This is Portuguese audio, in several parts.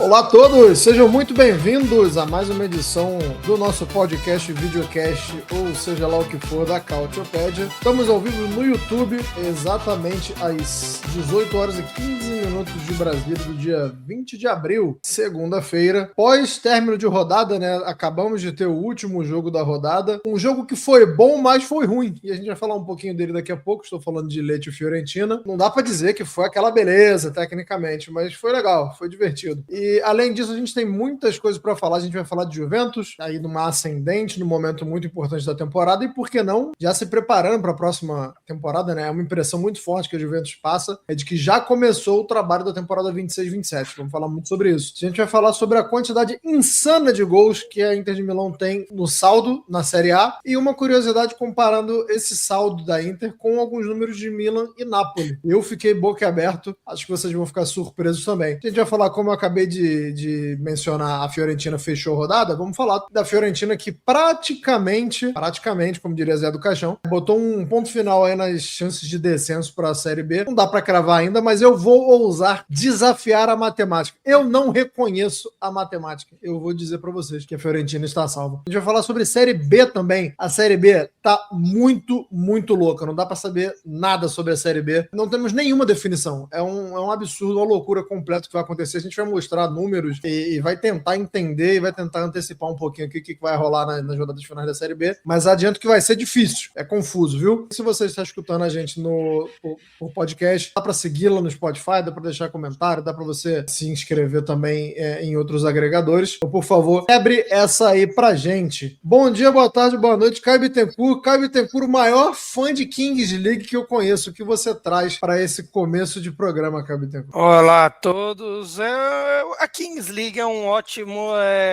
Olá a todos, sejam muito bem-vindos a mais uma edição do nosso podcast, videocast, ou seja lá o que for, da Cautiopédia. Estamos ao vivo no YouTube, exatamente às 18 horas e 15 minutos de Brasília, do dia 20 de abril, segunda-feira. Pós-término de rodada, né, acabamos de ter o último jogo da rodada. Um jogo que foi bom, mas foi ruim. E a gente vai falar um pouquinho dele daqui a pouco. Estou falando de Lecce e Fiorentina. Não dá para dizer que foi aquela beleza, tecnicamente, mas foi legal, foi divertido. E, além disso, a gente tem muitas coisas para falar. A gente vai falar de Juventus, aí numa ascendente, num momento muito importante da temporada, e por que não, já se preparando para a próxima temporada, né? É uma impressão muito forte que a Juventus passa, é de que já começou o trabalho da temporada 26-27. Vamos falar muito sobre isso. A gente vai falar sobre a quantidade insana de gols que a Inter de Milão tem no saldo na Série A, e uma curiosidade comparando esse saldo da Inter com alguns números de Milan e Napoli. Eu fiquei boquiaberto, acho que vocês vão ficar surpresos também. A gente vai falar, como eu acabei de mencionar, a Fiorentina fechou a rodada. Vamos falar da Fiorentina, que praticamente, como diria Zé do Caixão, botou um ponto final aí nas chances de descenso para a Série B. Não dá para cravar ainda, mas eu vou ousar desafiar a matemática. Eu não reconheço a matemática. Eu vou dizer para vocês que a Fiorentina está salva. A gente vai falar sobre Série B também. A Série B tá muito, muito louca. Não dá para saber nada sobre a Série B. Não temos nenhuma definição. É um absurdo, uma loucura completa que vai acontecer. A gente vai mostrar números e vai tentar entender e vai tentar antecipar um pouquinho aqui o que vai rolar nas rodadas finais da Série B, mas adianto que vai ser difícil, é confuso, viu? Se você está escutando a gente por podcast, dá para segui-la no Spotify, dá para deixar comentário, dá para você se inscrever também em outros agregadores. Então, por favor, abre essa aí pra gente. Bom dia, boa tarde, boa noite, Caio Bittencourt. Caio Bittencourt, o maior fã de Kings League que eu conheço. O que você traz para esse começo de programa, Caio Bittencourt? Olá a todos. A Kings League é um ótimo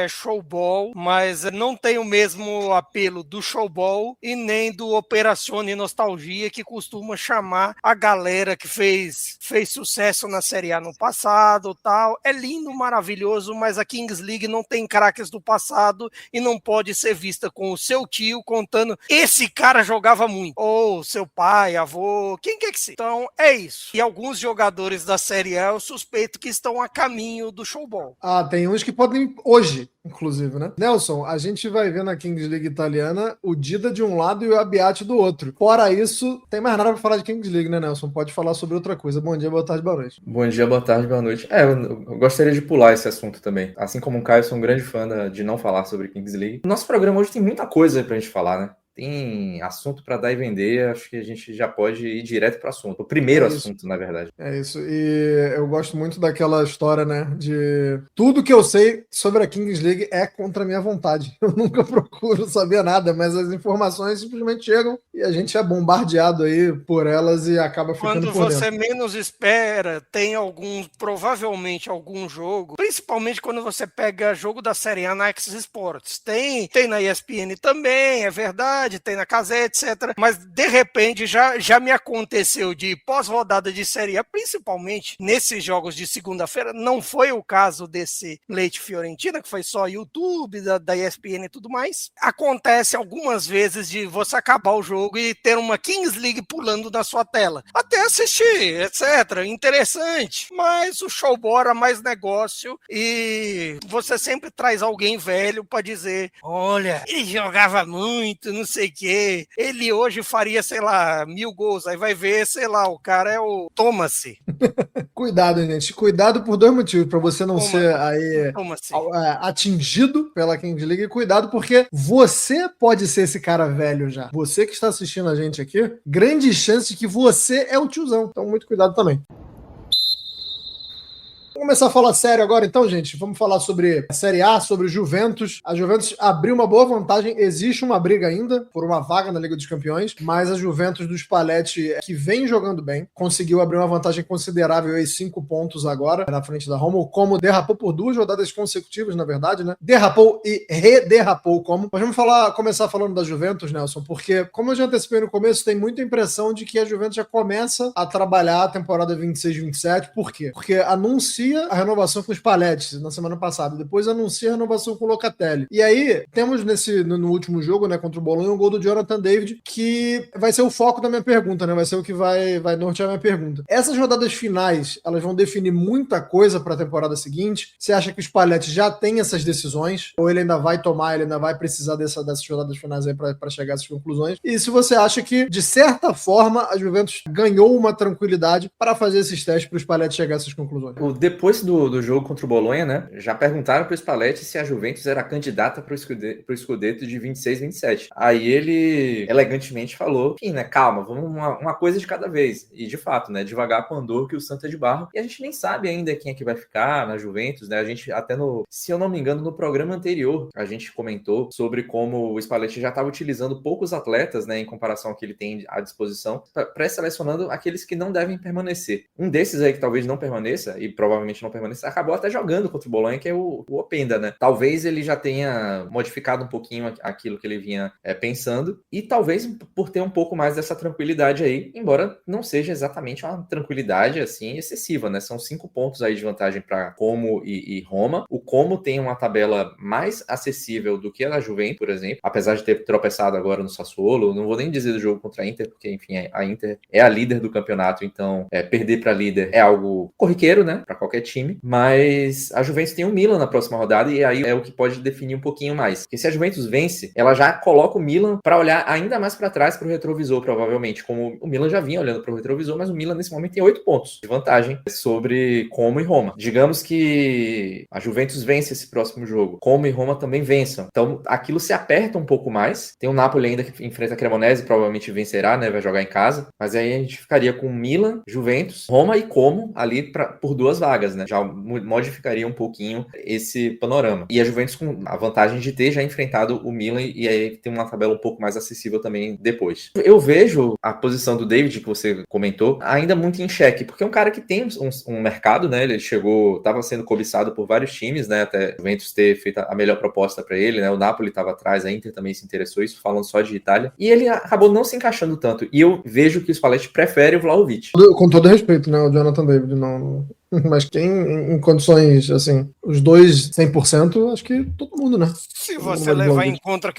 showball, mas não tem o mesmo apelo do showball e nem do Operazione Nostalgia, que costuma chamar a galera que fez sucesso na Série A no passado, tal. É lindo, maravilhoso, mas a Kings League não tem craques do passado e não pode ser vista com o seu tio contando: esse cara jogava muito, ou seu pai, avô, quem quer que seja. Então é isso. E alguns jogadores da Série A eu suspeito que estão a caminho do showball. Ah, tem uns que podem hoje, inclusive, né? Nelson, a gente vai ver na Kings League italiana o Dida de um lado e o Abbiati do outro. Fora isso, tem mais nada pra falar de Kings League, né, Nelson? Pode falar sobre outra coisa. Bom dia, boa tarde, boa noite. Bom dia, boa tarde, boa noite. Eu gostaria de pular esse assunto também. Assim como o Caio, sou um grande fã de não falar sobre Kings League. Nosso programa hoje tem muita coisa pra gente falar, né? Tem assunto para dar e vender, acho que a gente já pode ir direto para o assunto. O primeiro assunto, na verdade. É isso. E eu gosto muito daquela história, né? De tudo que eu sei sobre a Kings League é contra a minha vontade. Eu nunca procuro saber nada, mas as informações simplesmente chegam e a gente é bombardeado aí por elas e acaba ficando por dentro. Quando você menos espera, tem provavelmente algum jogo, principalmente quando você pega jogo da Série A na Access Sports. Tem na ESPN também, é verdade. Tem na Casé, etc. Mas, de repente, já me aconteceu de pós-rodada de Série A, principalmente nesses jogos de segunda-feira. Não foi o caso desse Lecce Fiorentina, que foi só YouTube, da ESPN e tudo mais. Acontece algumas vezes de você acabar o jogo e ter uma Kings League pulando na sua tela. Até assistir, etc. Interessante. Mas o showball era mais negócio e você sempre traz alguém velho para dizer: olha, ele jogava muito, não sei o que, ele hoje faria, sei lá, 1000 gols, aí vai ver, sei lá, o cara é o Thomas. Cuidado, gente, cuidado por dois motivos, para você não ser aí atingido pela Kings League, e cuidado porque você pode ser esse cara velho já. Você que está assistindo a gente aqui, grande chance de que você é o tiozão, então muito cuidado também. Vamos começar a falar sério agora então, gente. Vamos falar sobre a Série A, sobre o Juventus. A Juventus abriu uma boa vantagem. Existe uma briga ainda por uma vaga na Liga dos Campeões, mas a Juventus do Spalletti, que vem jogando bem, conseguiu abrir uma vantagem considerável aí, 5 pontos agora, na frente da Roma. O Como derrapou por 2 rodadas consecutivas, na verdade, né? Derrapou e rederrapou o Como. Mas vamos começar falando da Juventus, Nelson, porque, como eu já antecipei no começo, tem muita impressão de que a Juventus já começa a trabalhar a temporada 26-27. Por quê? Porque anuncia anuncia a renovação com o Spalletti na semana passada, depois anuncia a renovação com o Locatelli. E aí, temos no último jogo, né, contra o Bolonha, um gol do Jonathan David, que vai ser o foco da minha pergunta, né? Vai ser o que vai nortear a minha pergunta. Essas rodadas finais, elas vão definir muita coisa para a temporada seguinte? Você acha que o Spalletti já tem essas decisões? Ou ele ainda vai tomar, ele ainda vai precisar dessas rodadas finais aí para chegar a essas conclusões? E se você acha que, de certa forma, a Juventus ganhou uma tranquilidade para fazer esses testes para o Spalletti chegar a essas conclusões? Depois do jogo contra o Bolonha, né, já perguntaram para o Spalletti se a Juventus era candidata para o Scudetto de 26-27. Aí ele elegantemente falou que, né, calma, vamos uma coisa de cada vez. E de fato, né, devagar com o andor que o Santa é de barro. E a gente nem sabe ainda quem é que vai ficar na Juventus, né? A gente até se eu não me engano, no programa anterior, a gente comentou sobre como o Spalletti já estava utilizando poucos atletas, né, em comparação ao que ele tem à disposição, pré-selecionando aqueles que não devem permanecer. Um desses aí que talvez não permaneça, e provavelmente não permaneça, acabou até jogando contra o Bolonha, que é o Openda, né? Talvez ele já tenha modificado um pouquinho aquilo que ele vinha pensando, e talvez por ter um pouco mais dessa tranquilidade aí, embora não seja exatamente uma tranquilidade assim excessiva, né? São 5 pontos aí de vantagem para Como e Roma. O Como tem uma tabela mais acessível do que a da Juventus, por exemplo, apesar de ter tropeçado agora no Sassuolo. Não vou nem dizer do jogo contra a Inter, porque enfim, a Inter é a líder do campeonato, então perder para líder é algo corriqueiro, né, para qualquer time, mas a Juventus tem o Milan na próxima rodada e aí é o que pode definir um pouquinho mais, porque se a Juventus vence, ela já coloca o Milan para olhar ainda mais para trás para o retrovisor, provavelmente, como o Milan já vinha olhando para o retrovisor, mas o Milan nesse momento tem 8 pontos de vantagem sobre Como e Roma. Digamos que a Juventus vence esse próximo jogo, Como e Roma também vençam, então aquilo se aperta um pouco mais. Tem o Napoli ainda que enfrenta a Cremonese, provavelmente vencerá, né, vai jogar em casa, mas aí a gente ficaria com Milan, Juventus, Roma e Como ali por 2 vagas, né, já modificaria um pouquinho esse panorama. E a Juventus com a vantagem de ter já enfrentado o Milan e aí tem uma tabela um pouco mais acessível também depois. Eu vejo a posição do David, que você comentou, ainda muito em xeque, porque é um cara que tem um mercado, né, ele estava sendo cobiçado por vários times, né, até a Juventus ter feito a melhor proposta para ele, né, o Napoli estava atrás, a Inter também se interessou, isso falando só de Itália, e ele acabou não se encaixando tanto, e eu vejo que o Spalletti prefere o Vlahovic. Com todo respeito, né, o Jonathan David, não... Mas quem em condições, assim, os dois 100%, acho que todo mundo, né? Se você levar em conta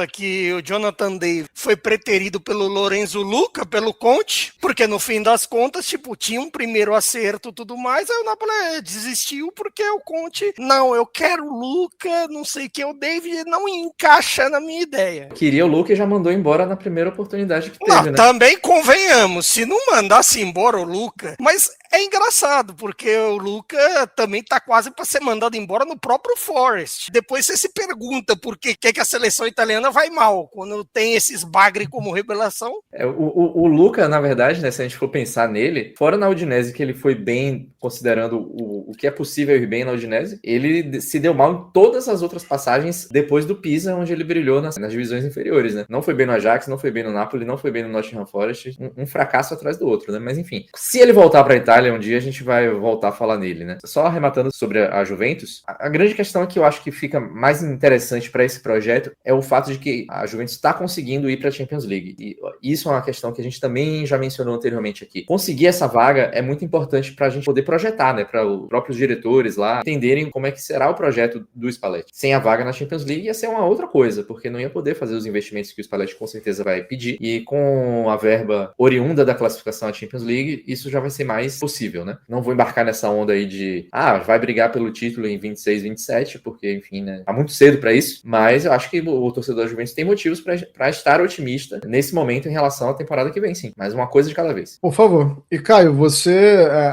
que o Jonathan David foi preterido pelo Lorenzo Luca, pelo Conte, porque no fim das contas, tipo, tinha um primeiro acerto e tudo mais, aí o Napoli desistiu porque o Conte, não, eu quero o Luca, não sei o que, o David não encaixa na minha ideia. Queria o Luca e já mandou embora na primeira oportunidade que teve, não, né? Também convenhamos, se não mandasse embora o Luca, mas é engraçado, porque o Luca também tá quase para ser mandado embora no próprio Forest. Depois você se pergunta por que a seleção italiana vai mal, quando tem esses bagre como revelação. O Luca, na verdade, né, se a gente for pensar nele, fora na Udinese, que ele foi bem, considerando o que é possível ir bem na Udinese, ele se deu mal em todas as outras passagens depois do Pisa, onde ele brilhou nas divisões inferiores, né? Não foi bem no Ajax, não foi bem no Napoli, não foi bem no Nottingham Forest, um fracasso atrás do outro, né? Mas enfim, se ele voltar para a Itália um dia, a gente vai voltar a falar nele, né? Só arrematando sobre a Juventus, a grande questão que eu acho que fica mais interessante para esse projeto é o fato de que a Juventus está conseguindo ir para a Champions League. E isso é uma questão que a gente também já mencionou anteriormente aqui. Conseguir essa vaga é muito importante para a gente poder projetar, né? Para os próprios diretores lá entenderem como é que será o projeto do Spalletti. Sem a vaga na Champions League ia ser uma outra coisa, porque não ia poder fazer os investimentos que o Spalletti com certeza vai pedir. E com a verba oriunda da classificação à Champions League, isso já vai ser mais possível, né? Não vou embarcar nessa onda aí de vai brigar pelo título em 26, 27, porque, enfim, né? Tá muito cedo para isso, mas eu acho que o torcedor da Juventus tem motivos para estar otimista nesse momento em relação à temporada que vem, sim. Mas uma coisa de cada vez. Por favor. E Caio,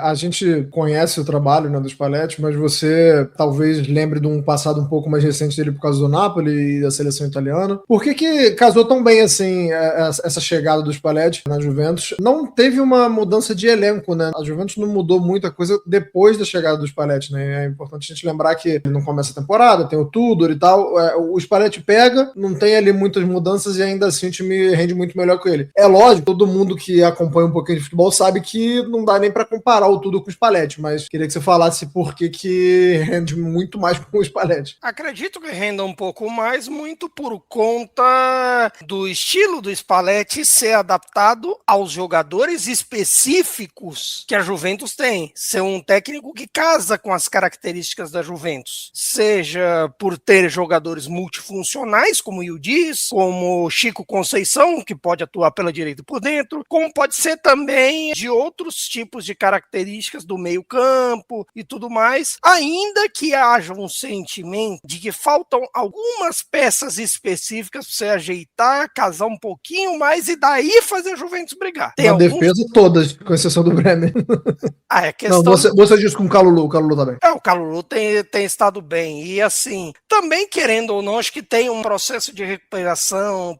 a gente conhece o trabalho, né, do Spalletti, mas você talvez lembre de um passado um pouco mais recente dele por causa do Napoli e da seleção italiana. Por que casou tão bem, assim, essa chegada do Spalletti na Juventus? Não teve uma mudança de elenco, né? A Juventus não mudou muita coisa depois da chegada do Spalletti, né? É importante a gente lembrar que não começa a temporada, tem o Tudor e tal. O Spalletti pega, não tem ali muitas mudanças e ainda assim o time rende muito melhor que ele. É lógico, todo mundo que acompanha um pouquinho de futebol sabe que não dá nem pra comparar o Tudor com o Spalletti, mas queria que você falasse por que rende muito mais com o Spalletti. Acredito que renda um pouco mais, muito por conta do estilo do Spalletti ser adaptado aos jogadores específicos que a Juventus Juventus tem. Ser um técnico que casa com as características da Juventus. Seja por ter jogadores multifuncionais, como o Yildiz, como Chico Conceição, que pode atuar pela direita por dentro, como pode ser também de outros tipos de características do meio-campo e tudo mais, ainda que haja um sentimento de que faltam algumas peças específicas para você ajeitar, casar um pouquinho mais e daí fazer a Juventus brigar. Tem uma defesa todas, com exceção do Bremer. É questão... Não, você disse com o Kalulu também. O Kalulu tem estado bem. E assim, também querendo ou não, acho que tem um processo de recuperação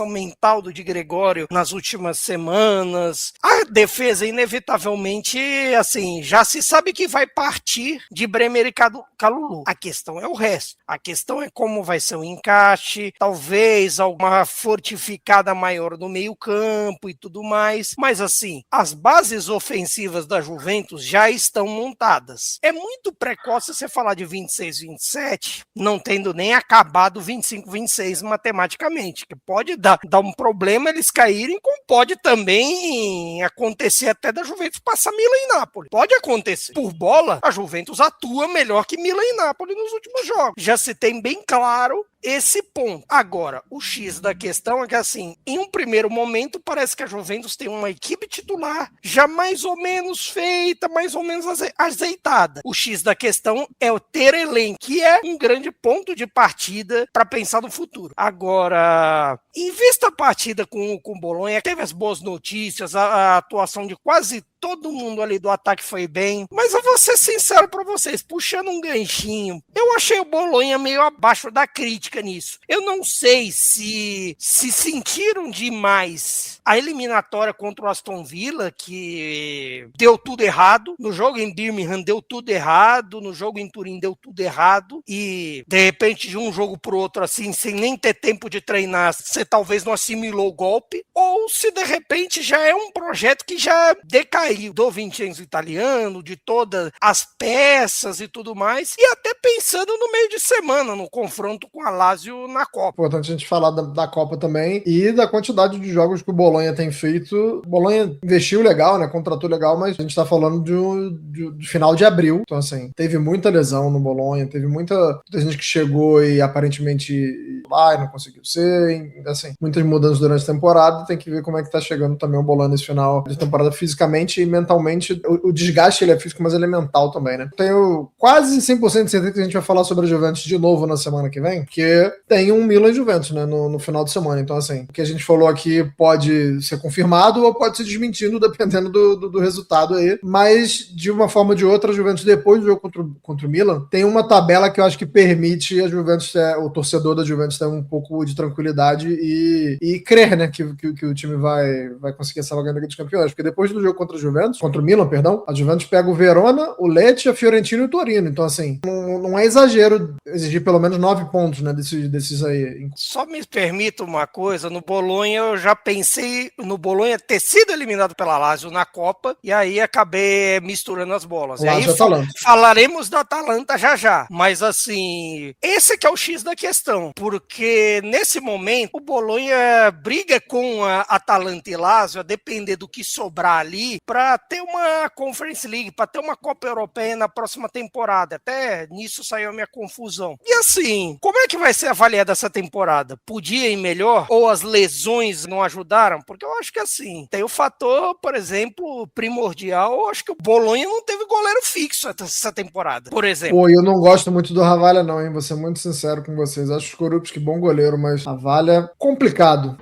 mental do Di Gregório nas últimas semanas. A defesa, inevitavelmente, assim, já se sabe que vai partir de Bremer e Kalulu. A questão é o resto. A questão é como vai ser o encaixe, talvez alguma fortificada maior no meio-campo e tudo mais. Mas assim, as bases ofensivas da Juventus já estão montadas. É muito precoce você falar de 26-27, não tendo nem acabado 25-26 matematicamente, que pode dar um problema eles caírem, como pode também acontecer até da Juventus passar Milan e Napoli. Pode acontecer. Por bola, a Juventus atua melhor que Milan e Napoli nos últimos jogos. Já se tem bem claro esse ponto. Agora, o X da questão é que, assim, em um primeiro momento, parece que a Juventus tem uma equipe titular já mais ou menos feita, mais ou menos azeitada. O X da questão é o ter elenco, que é um grande ponto de partida para pensar no futuro. Agora, em vista da partida com o Bolonha, teve as boas notícias, a atuação de quase todo mundo ali do ataque foi bem, mas eu vou ser sincero para vocês, puxando um ganchinho, eu achei o Bolonha meio abaixo da crítica nisso. Eu não sei se sentiram demais a eliminatória contra o Aston Villa, que deu tudo errado, no jogo em Birmingham deu tudo errado, no jogo em Turim deu tudo errado, e de repente de um jogo pro outro assim, sem nem ter tempo de treinar, você talvez não assimilou o golpe, ou se de repente já é um projeto que já decaiu do Vincenzo Italiano, de todas as peças e tudo mais, e até pensando no meio de semana, no confronto com a Lazio na Copa. Importante a gente falar da Copa também e da quantidade de jogos que o Bolonha tem feito. O Bolonha investiu legal, né? Contratou legal, mas a gente tá falando de final de abril. Então, assim, teve muita lesão no Bolonha, teve muita gente que chegou e aparentemente lá e não conseguiu ser. Assim, muitas mudanças durante a temporada. Tem que ver como é que tá chegando também o Bolonha nesse final de temporada fisicamente e mentalmente. O desgaste ele é físico, mas ele é mental também, né? Tenho quase 100% de certeza que a gente vai falar sobre a Juventus de novo na semana que vem, porque tem um Milan e Juventus, né, no final de semana. Então, assim, o que a gente falou aqui pode ser confirmado ou pode ser desmentido, dependendo do resultado aí. Mas, de uma forma ou de outra, a Juventus, depois do jogo contra o Milan, tem uma tabela que eu acho que permite a Juventus, o torcedor da Juventus, ter um pouco de tranquilidade e crer, né, que o time vai conseguir essa vaga na Liga dos Campeões. Porque depois do jogo contra o Milan, a Juventus pega o Verona, o Lecce, a Fiorentina e o Torino. Então, assim, não é exagero exigir pelo menos 9 pontos, né, desses aí. Só me permita uma coisa, no Bolonha eu já pensei no Bolonha ter sido eliminado pela Lazio na Copa, e aí acabei misturando as bolas. Lazio e aí falaremos da Atalanta já. Mas assim, esse que é o X da questão, porque nesse momento o Bolonha briga com a Atalanta e Lazio, a depender do que sobrar ali, para ter uma Conference League, para ter uma Copa Europeia na próxima temporada. Até nisso saiu a minha confusão. E assim, como é que vai ser avaliada essa temporada? Podia ir melhor? Ou as lesões não ajudaram? Porque eu acho que assim, tem o fator, por exemplo, primordial, eu acho que o Bolonha não teve goleiro fixo essa temporada, por exemplo. Pô, eu não gosto muito do Ravalha não, hein? Vou ser muito sincero com vocês. Acho o Skorupski bom goleiro, mas Ravalha complicado.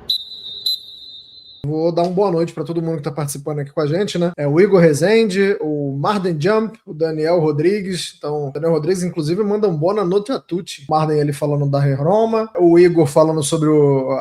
Vou dar uma boa noite para todo mundo que está participando aqui com a gente, né? É o Igor Rezende, o Marden Jump, o Daniel Rodrigues. Então, o Daniel Rodrigues, inclusive, manda um boa noite a tutti. O Marden ali falando da Roma, o Igor falando sobre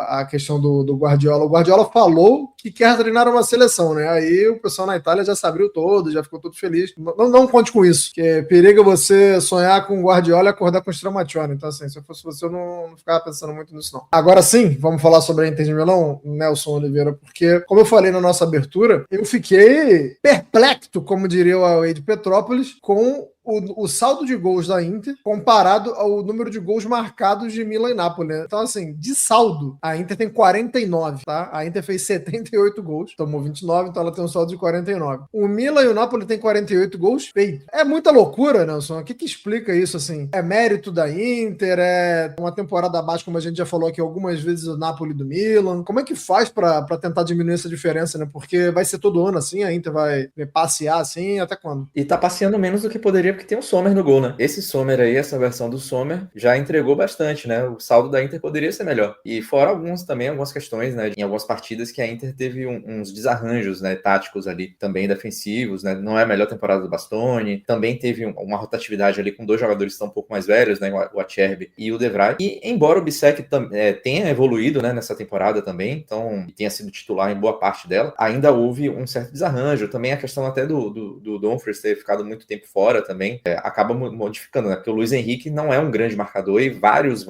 a questão do Guardiola. O Guardiola falou que quer treinar uma seleção, né? Aí o pessoal na Itália já se abriu todo, já ficou todo feliz. Não conte com isso, que periga você sonhar com o Guardiola e acordar com o Stramaccioni. Então, assim, se eu fosse você, eu não ficava pensando muito nisso, não. Agora sim, vamos falar sobre a Inter de Milão, Nelson Oliveira, porque, como eu falei na nossa abertura, eu fiquei perplexo, como diria o Away de Petrópolis, com o saldo de gols da Inter comparado ao número de gols marcados de Milan e Napoli, né? Então, assim, de saldo, a Inter tem 49, tá? A Inter fez 78 gols, tomou 29, então ela tem um saldo de 49. O Milan e o Napoli tem 48 gols feitos. É muita loucura, Nelson. O que explica isso, assim? É mérito da Inter? É uma temporada abaixo, como a gente já falou aqui algumas vezes, o Napoli do Milan? Como é que faz pra tentar diminuir essa diferença, né? Porque vai ser todo ano assim, a Inter vai passear assim, até quando? E tá passeando menos do que poderia, porque tem um Sommer no gol, né? Esse Sommer aí, essa versão do Sommer, já entregou bastante, né? O saldo da Inter poderia ser melhor. E fora algumas questões, né? Em algumas partidas que a Inter teve uns desarranjos, né? Táticos ali, também defensivos, né? Não é a melhor temporada do Bastoni. Também teve uma rotatividade ali com 2 jogadores que estão um pouco mais velhos, né? O Acerbi e o De Vrij. E embora o Bissek tenha evoluído, né? Nessa temporada também, então, e tenha sido titular em boa parte dela, ainda houve um certo desarranjo. Também a questão até do Dumfries ter ficado muito tempo fora também, acaba modificando, né? Porque o Luiz Henrique não é um grande marcador e vários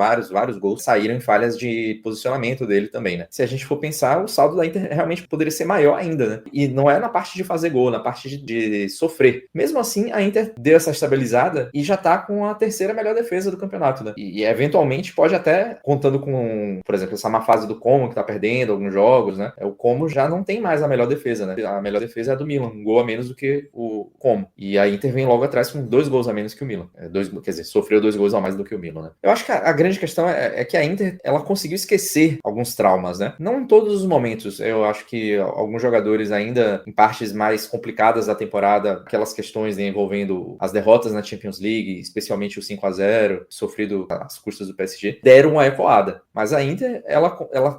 gols saíram em falhas de posicionamento dele também, né? Se a gente for pensar, o saldo da Inter realmente poderia ser maior ainda, né? E não é na parte de fazer gol, na parte de sofrer. Mesmo assim, a Inter deu essa estabilizada e já tá com a terceira melhor defesa do campeonato, né? E eventualmente pode até, contando com, por exemplo, essa má fase do Como, que tá perdendo alguns jogos, né? O Como já não tem mais a melhor defesa, né? A melhor defesa é a do Milan, um gol a menos do que o Como. E a Inter vem logo atrás com 2 gols a menos que o Milan. Quer dizer, sofreu 2 gols a mais do que o Milan, né? Eu acho que a grande questão é que a Inter, ela conseguiu esquecer alguns traumas, né? Não em todos os momentos. Eu acho que alguns jogadores ainda, em partes mais complicadas da temporada, aquelas questões, né, envolvendo as derrotas na Champions League, especialmente o 5-0, sofrido às custas do PSG, deram uma ecoada. Mas a Inter, ela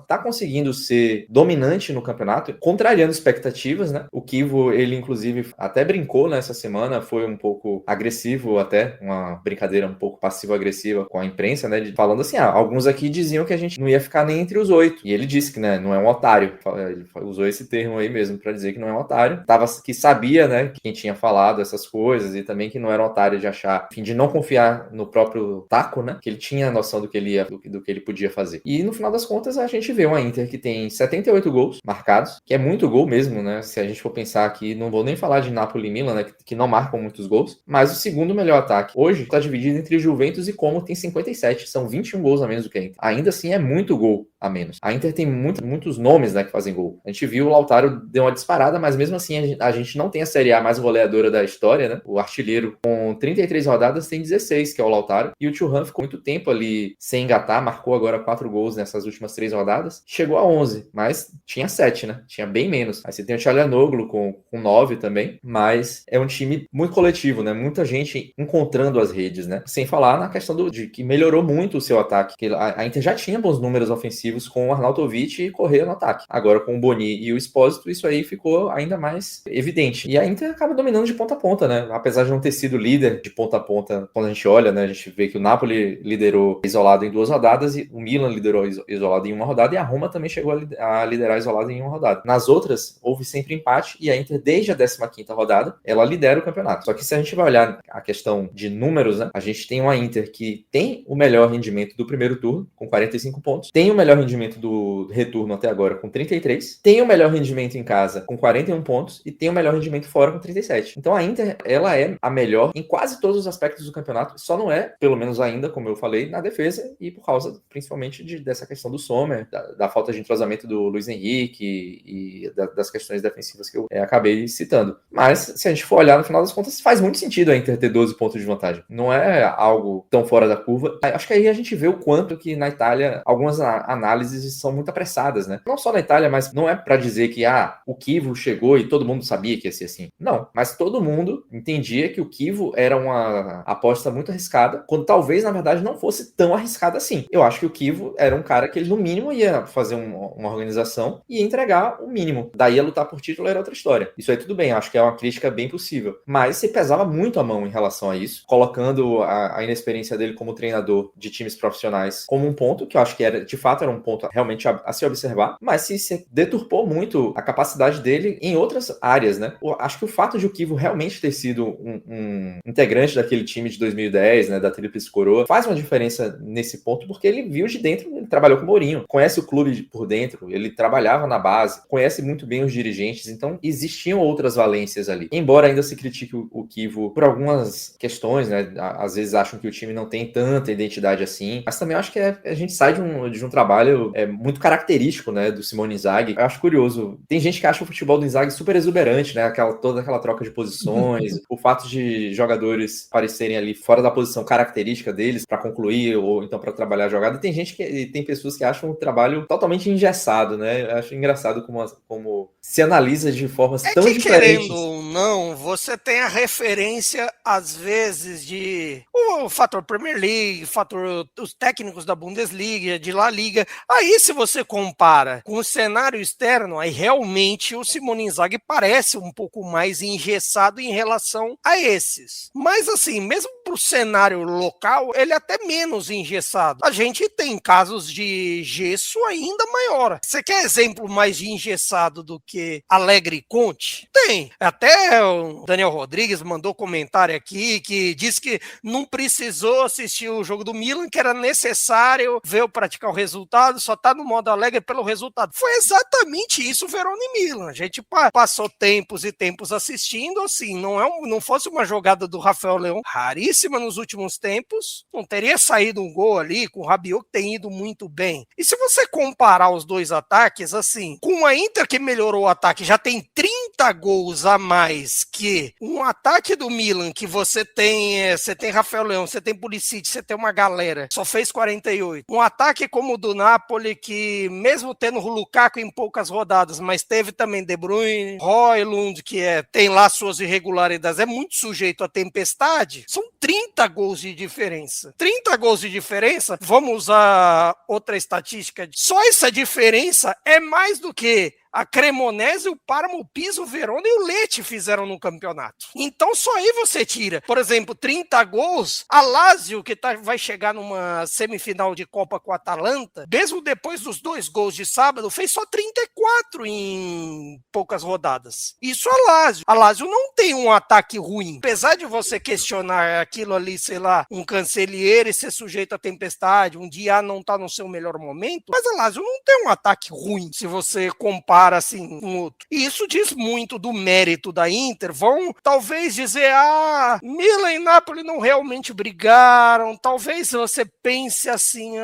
tá conseguindo ser dominante no campeonato, contrariando expectativas, né? O Kivo, ele inclusive até brincou nessa semana, foi um pouco agressivo até, uma brincadeira um pouco passivo-agressiva com a imprensa, né? Falando assim, alguns aqui diziam que a gente não ia ficar nem entre os 8. E ele disse que, né, não é um otário. Ele usou esse termo aí mesmo para dizer que não é um otário. Que sabia, né, quem tinha falado essas coisas e também que não era um otário de achar, enfim, de não confiar no próprio taco, né? Que ele tinha noção do que ele podia fazer. E no final das contas, a gente vê uma Inter que tem 78 gols marcados, que é muito gol mesmo, né? Se a gente for pensar aqui, não vou nem falar de Napoli e Milan, né, que não marcam muitos gols, mas o segundo melhor ataque hoje está dividido entre Juventus e Como, tem 57, são 21 gols a menos do que a Inter. Ainda assim é muito gol a menos. A Inter tem muitos nomes, né, que fazem gol. A gente viu o Lautaro deu uma disparada, mas mesmo assim a gente não tem a Série A mais goleadora da história, né? O artilheiro com 33 rodadas tem 16, que é o Lautaro, e o Thuram ficou muito tempo ali sem engatar, marcou agora 4 gols nessas últimas 3 rodadas, chegou a 11, mas tinha 7, né? Tinha bem menos. Aí você tem o Çalhanoğlu com 9 também, mas é um time muito coletivo, né? Muita gente encontrando as redes, né? Sem falar na questão de que melhorou muito o seu ataque, que a Inter já tinha bons números ofensivos com o Arnautovic e Correa no ataque. Agora com o Boni e o Expósito, isso aí ficou ainda mais evidente. E a Inter acaba dominando de ponta a ponta, né? Apesar de não ter sido líder de ponta a ponta, quando a gente olha, né? A gente vê que o Napoli liderou isolado em 2 rodadas e o Milan liderou isolado em 1 rodada e a Roma também chegou a liderar isolado em 1 rodada. Nas outras, houve sempre empate e a Inter, desde a 15ª rodada, ela lidera o campeonato. Só que se a gente vai olhar a questão de números, né? A gente tem uma Inter que tem o melhor rendimento do primeiro turno, com 45 pontos, tem o melhor rendimento do retorno até agora, com 33, tem o melhor rendimento em casa, com 41 pontos, e tem o melhor rendimento fora, com 37. Então a Inter, ela é a melhor em quase todos os aspectos do campeonato, só não é, pelo menos ainda, como eu falei, na defesa, e por causa, principalmente, dessa questão do Sommer, da falta de entrosamento do Luiz Henrique e das questões defensivas que eu acabei citando. Mas, se a gente for olhar, no final das contas, faz muito sentido a Inter ter 12 pontos de vantagem. Não é algo tão fora da curva. Acho que aí a gente vê o quanto que na Itália algumas análises são muito apressadas, né? Não só na Itália, mas não é para dizer que o Kivo chegou e todo mundo sabia que ia ser assim. Não, mas todo mundo entendia que o Kivo era uma aposta muito arriscada, quando talvez, na verdade, não fosse tão arriscada assim. Eu acho que o Kivo era um cara que ele, no mínimo, ia fazer uma organização e ia entregar o mínimo. Daí a lutar por título era outra história. Isso aí tudo bem, acho que é uma crítica bem possível. Mas você pesava muito a mão em relação a isso, colocando a inexperiência dele como treinador de times profissionais como um ponto, que eu acho que de fato era um ponto realmente a se observar, mas se deturpou muito a capacidade dele em outras áreas, né? Eu acho que o fato de o Kivo realmente ter sido um integrante daquele time de 2010, né, da Tríplice Coroa, faz uma diferença nesse ponto, porque ele viu de dentro, trabalhou com o Mourinho, conhece o clube por dentro, ele trabalhava na base, conhece muito bem os dirigentes, então existiam outras valências ali. Embora ainda se critique o Kivo por algumas questões, né? Às vezes acham que o time não tem tanta identidade assim, mas também acho que a gente sai de um trabalho muito característico, né, do Simone Inzaghi. Eu acho curioso. Tem gente que acha o futebol do Inzaghi super exuberante, né? Toda aquela troca de posições, o fato de jogadores aparecerem ali fora da posição característica deles para concluir ou então para trabalhar a jogada. Tem pessoas que acham o trabalho totalmente engessado, né? Eu acho engraçado como se analisa de formas tão que, diferentes. Querendo ou não, você tem a referência, às vezes, de o fator Premier League, fator os técnicos da Bundesliga, de La Liga. Aí, se você compara com o cenário externo, aí realmente o Simone Inzaghi parece um pouco mais engessado em relação a esses. Mas, assim, mesmo para o cenário local, ele é até menos engessado. A gente tem casos de gesso ainda maior. Você quer exemplo mais de engessado do que Allegri e Conte? Tem. Até o Daniel Rodrigues mandou comentário aqui que disse que não precisou assistir o jogo do Milan, que era necessário ver praticar o resultado, só tá no modo Allegri pelo resultado. Foi exatamente isso o Verona e Milan. A gente passou tempos e tempos assistindo, assim, não fosse uma jogada do Rafael Leão raríssima nos últimos tempos, não teria saído um gol ali com o Rabiot, que tem ido muito bem. E se você comparar os dois ataques, assim, com a Inter que melhorou o ataque, já tem 30 gols a mais que um ataque do Milan, que você tem Rafael Leão, você tem Pulisic, você tem uma galera, só fez 48. Um ataque como o do Napoli, que mesmo tendo o Lukaku em poucas rodadas, mas teve também De Bruyne, Højlund, que tem lá suas irregularidades, é muito sujeito à tempestade, são 30 gols de diferença. 30 gols de diferença, vamos usar outra estatística, só essa diferença é mais do que a Cremonese, o Parma, o Pisa, o Verona e o Lecce fizeram no campeonato. Então só aí você tira, por exemplo, 30 gols, a Lazio, que vai chegar numa semifinal de Copa com a Atalanta, mesmo depois dos 2 gols de sábado, fez só 34 em poucas rodadas. Isso a Lazio. A Lazio não tem um ataque ruim. Apesar de você questionar aquilo ali, sei lá, um Cancelliere ser sujeito à tempestade, um dia não tá no seu melhor momento, mas a Lazio não tem um ataque ruim, se você compara assim um outro. E isso diz muito do mérito da Inter. Vão talvez dizer, Milan e Napoli não realmente brigaram, talvez você pense assim,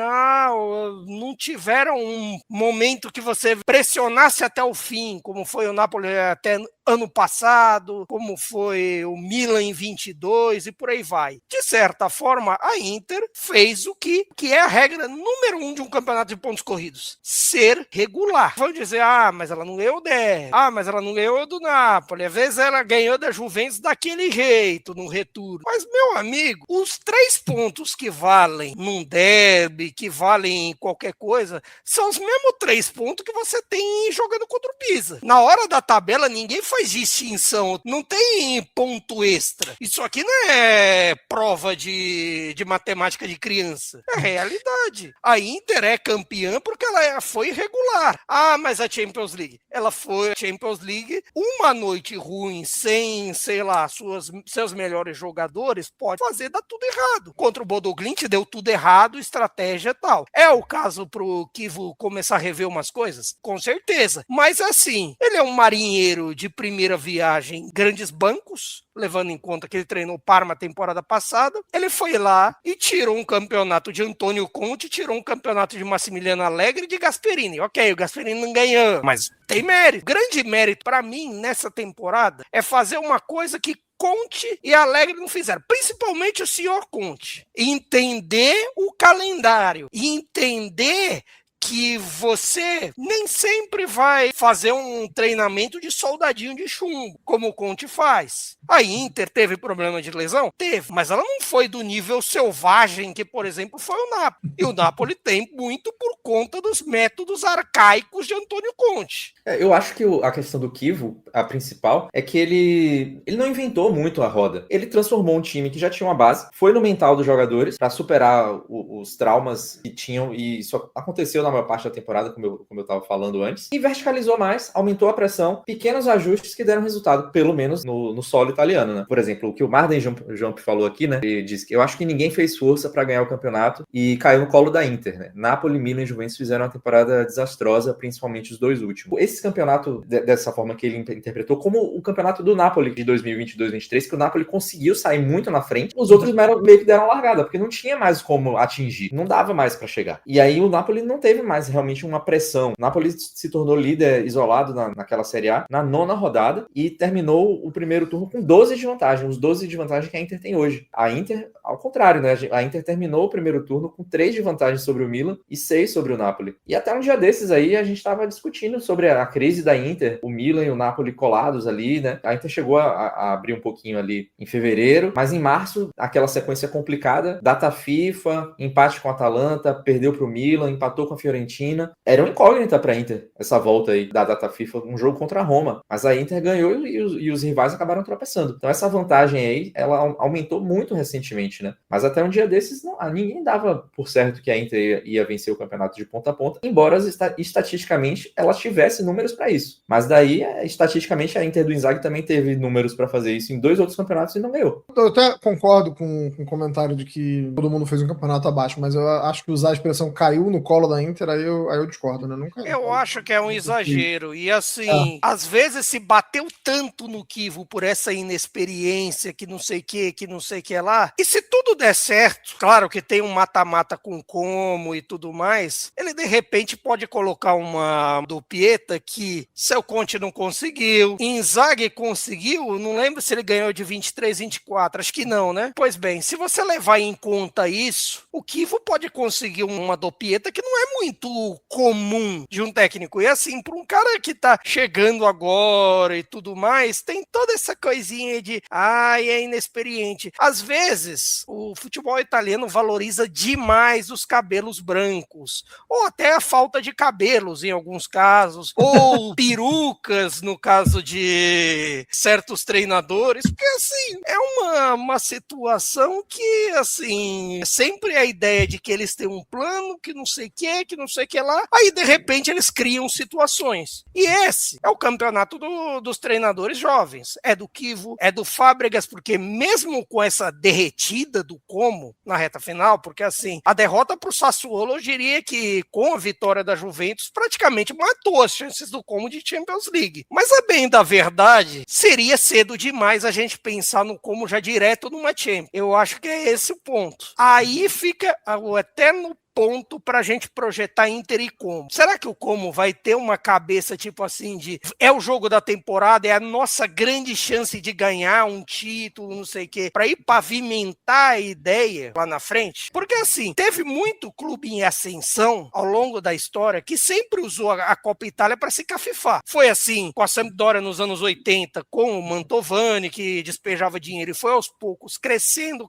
não tiveram um momento que você pressionasse até o fim, como foi o Napoli até ano passado, como foi o Milan em 22 e por aí vai. De certa forma, a Inter fez o que é a regra número 1 de um campeonato de pontos corridos: ser regular. Vão dizer, mas ela não ganhou o derby, mas ela não ganhou do Napoli, às vezes ela ganhou da Juventus daquele jeito no retorno. Mas, meu amigo, os 3 pontos que valem num derby, que valem em qualquer coisa, são os mesmos 3 pontos que você tem jogando contra o Pisa. Na hora da tabela, ninguém faz distinção, não tem ponto extra. Isso aqui não é prova de matemática de criança, é realidade. A Inter é campeã porque ela foi irregular. Mas a Champions League, ela foi a Champions League, uma noite ruim, sem, sei lá, seus melhores jogadores, pode dar tudo errado. Contra o Bodo Glimt deu tudo errado, estratégia e tal. É o caso pro Kivo começar a rever umas coisas? Com certeza. Mas assim, ele é um marinheiro de primeira viagem, grandes bancos, levando em conta que ele treinou Parma temporada passada. Ele foi lá e tirou um campeonato de Antônio Conte, tirou um campeonato de Massimiliano Allegri e de Gasperini. Ok, o Gasperini não ganhou, mas tem mérito. Grande mérito para mim nessa temporada é fazer uma coisa que Conte e Allegri não fizeram, principalmente o senhor Conte. Entender o calendário, entender que você nem sempre vai fazer um treinamento de soldadinho de chumbo, como o Conte faz. A Inter teve problema de lesão? Teve, mas ela não foi do nível selvagem que, por exemplo, foi o Napoli. E o Napoli tem muito por conta dos métodos arcaicos de Antônio Conte. Eu acho que a questão do Kivo, a principal, é que ele não inventou muito a roda. Ele transformou um time que já tinha uma base, foi no mental dos jogadores para superar os traumas que tinham, e isso aconteceu na maior parte da temporada, como eu estava falando antes, e verticalizou mais, aumentou a pressão, pequenos ajustes que deram resultado, pelo menos no solo italiano, né? Por exemplo, o que o Marden Jump falou aqui, né? Ele disse que eu acho que ninguém fez força para ganhar o campeonato e caiu no colo da Inter, né? Napoli, Milan e Juventus fizeram uma temporada desastrosa, principalmente os dois últimos. Esse campeonato, dessa forma que ele interpretou, como o campeonato do Napoli de 2022-23, que o Napoli conseguiu sair muito na frente, os outros meio que deram largada, porque não tinha mais como atingir, não dava mais para chegar. E aí o Napoli não teve mais realmente uma pressão. O Napoli se tornou líder isolado naquela Série A, na 9ª rodada, e terminou o primeiro turno com 12 de vantagem, os 12 de vantagem que a Inter tem hoje. A Inter, ao contrário, né? A Inter terminou o primeiro turno com 3 de vantagem sobre o Milan e 6 sobre o Napoli. E até um dia desses aí, a gente estava discutindo sobre a crise da Inter, o Milan e o Napoli colados ali, né? A Inter chegou a abrir um pouquinho ali em fevereiro, mas em março, aquela sequência complicada, data FIFA, empate com a Atalanta, perdeu para o Milan, empatou com a Fiorentina. Era uma incógnita para a Inter, essa volta aí da data FIFA, um jogo contra a Roma. Mas a Inter ganhou e os rivais acabaram tropeçando. Então essa vantagem aí, ela aumentou muito recentemente, né? Mas até um dia desses, ninguém dava por certo que a Inter ia vencer o campeonato de ponta a ponta, embora estatisticamente ela tivesse números para isso. Mas daí, estatisticamente, a Inter do Inzaghi também teve números para fazer isso em 2 outros campeonatos e não ganhou. Eu até concordo com o comentário de que todo mundo fez um campeonato abaixo, mas eu acho que usar a expressão caiu no colo da Inter, aí eu discordo, né? Eu acho que é um exagero. E assim, às vezes se bateu tanto no Kivo por essa inexperiência, que não sei o que lá. E se tudo der certo, claro que tem um mata-mata com Como e tudo mais, ele de repente pode colocar uma do Pieta que seu Conte não conseguiu, Inzaghi conseguiu, não lembro se ele ganhou de 23, 24, acho que não, né? Pois bem, se você levar em conta isso, o Kivo pode conseguir uma do Pieta que não é muito comum de um técnico. E assim, para um cara que tá chegando agora e tudo mais, tem toda essa coisinha de é inexperiente. Às vezes, o futebol italiano valoriza demais os cabelos brancos, ou até a falta de cabelos em alguns casos, ou perucas no caso de certos treinadores, porque assim, é uma situação que, assim, sempre a ideia de que eles têm um plano, que não sei o que lá, aí de repente eles criam situações. E esse é o campeonato dos treinadores jovens. É do Kivo, é do Fábregas, porque mesmo com essa derretida do Como na reta final, porque assim, a derrota para o Sassuolo, eu diria que com a vitória da Juventus, praticamente matou as chances do Como de Champions League. Mas a bem da verdade, seria cedo demais a gente pensar no Como já direto numa Champions. Eu acho que é esse o ponto. Aí fica o eterno ponto pra gente projetar Inter e Como. Será que o Como vai ter uma cabeça tipo assim de é o jogo da temporada, é a nossa grande chance de ganhar um título, não sei o quê, pra ir pavimentar a ideia lá na frente? Porque assim, teve muito clube em ascensão ao longo da história que sempre usou a Copa Itália pra se cafifar. Foi assim com a Sampdoria nos anos 80, com o Mantovani, que despejava dinheiro e foi aos poucos crescendo,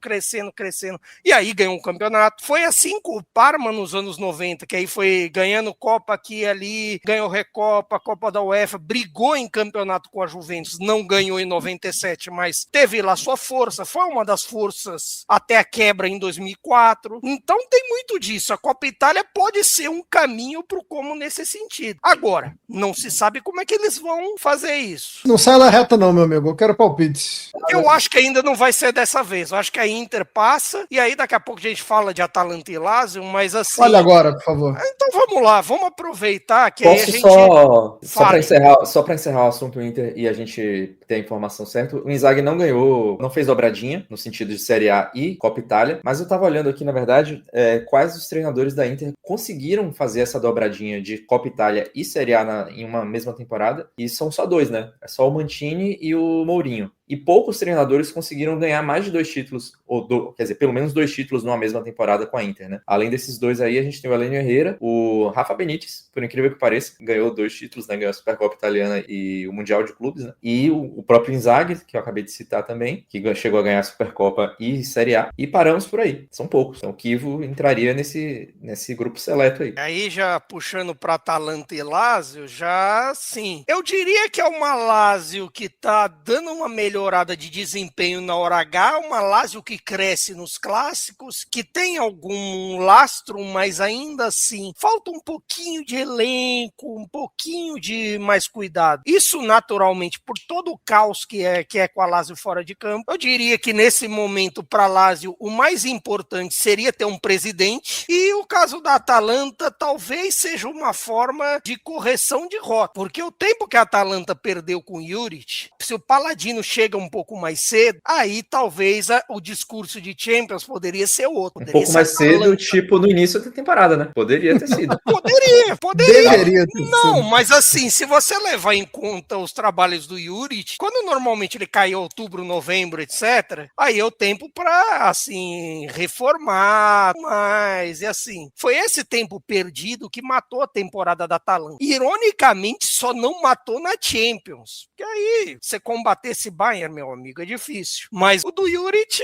e aí ganhou um campeonato. Foi assim com o Parma nos anos 90, que aí foi ganhando Copa aqui e ali, ganhou Recopa, Copa da UEFA, brigou em campeonato com a Juventus, não ganhou em 97, mas teve lá sua força, foi uma das forças até a quebra em 2004. Então tem muito disso. A Copa Itália pode ser um caminho pro Como nesse sentido. Agora, não se sabe como é que eles vão fazer isso. Não sai da reta não, meu amigo. Eu quero palpite. Eu acho que ainda não vai ser dessa vez. Eu acho que a Inter passa, e aí daqui a pouco a gente fala de Atalanta e Lazio, mas assim... Olha agora, por favor. Então vamos lá, vamos aproveitar que Posso aí a gente... Só para encerrar o assunto Inter e a gente ter a informação certa, o Inzaghi não ganhou, não fez dobradinha, no sentido de Série A e Copa Itália, mas eu tava olhando aqui, na verdade, quais os treinadores da Inter conseguiram fazer essa dobradinha de Copa Itália e Série A em uma mesma temporada, e são só 2, né? É só o Mancini e o Mourinho. E poucos treinadores conseguiram ganhar mais de 2 títulos, quer dizer, pelo menos 2 títulos numa mesma temporada com a Inter, né? Além desses 2 aí, a gente tem o Elenio Herrera, o Rafa Benítez, por incrível que pareça, ganhou 2 títulos, né? Ganhou a Supercopa Italiana e o Mundial de Clubes, né? E o o próprio Inzaghi, que eu acabei de citar também, que chegou a ganhar a Supercopa e Série A, e paramos por aí. São poucos. Então o Chievo entraria nesse grupo seleto aí. Aí já puxando para Atalanta e Lazio, já sim. Eu diria que é uma Lazio que tá dando uma melhorada de desempenho na hora H, uma Lazio que cresce nos clássicos, que tem algum lastro, mas ainda assim falta um pouquinho de elenco, um pouquinho de mais cuidado. Isso naturalmente por todo o caos que é com a Lazio fora de campo. Eu diria que nesse momento para a Lazio o mais importante seria ter um presidente, e o caso da Atalanta talvez seja uma forma de correção de rota, porque o tempo que a Atalanta perdeu com o Juric, se o Paladino chega um pouco mais cedo, aí talvez o discurso de Champions poderia ser outro. Poderia Um pouco mais cedo, tipo no início da temporada, né? Poderia ter sido. Poderia. Deveria ter Não, sido. mas assim, se você levar em conta os trabalhos do Juric, quando normalmente ele cai em outubro, novembro, etc., aí é o tempo para, assim, reformar mais, e assim. Foi esse tempo perdido que matou a temporada da Atalanta. Ironicamente, só não matou na Champions. Porque aí, você combater esse Bayern, meu amigo, é difícil. Mas o do Juric,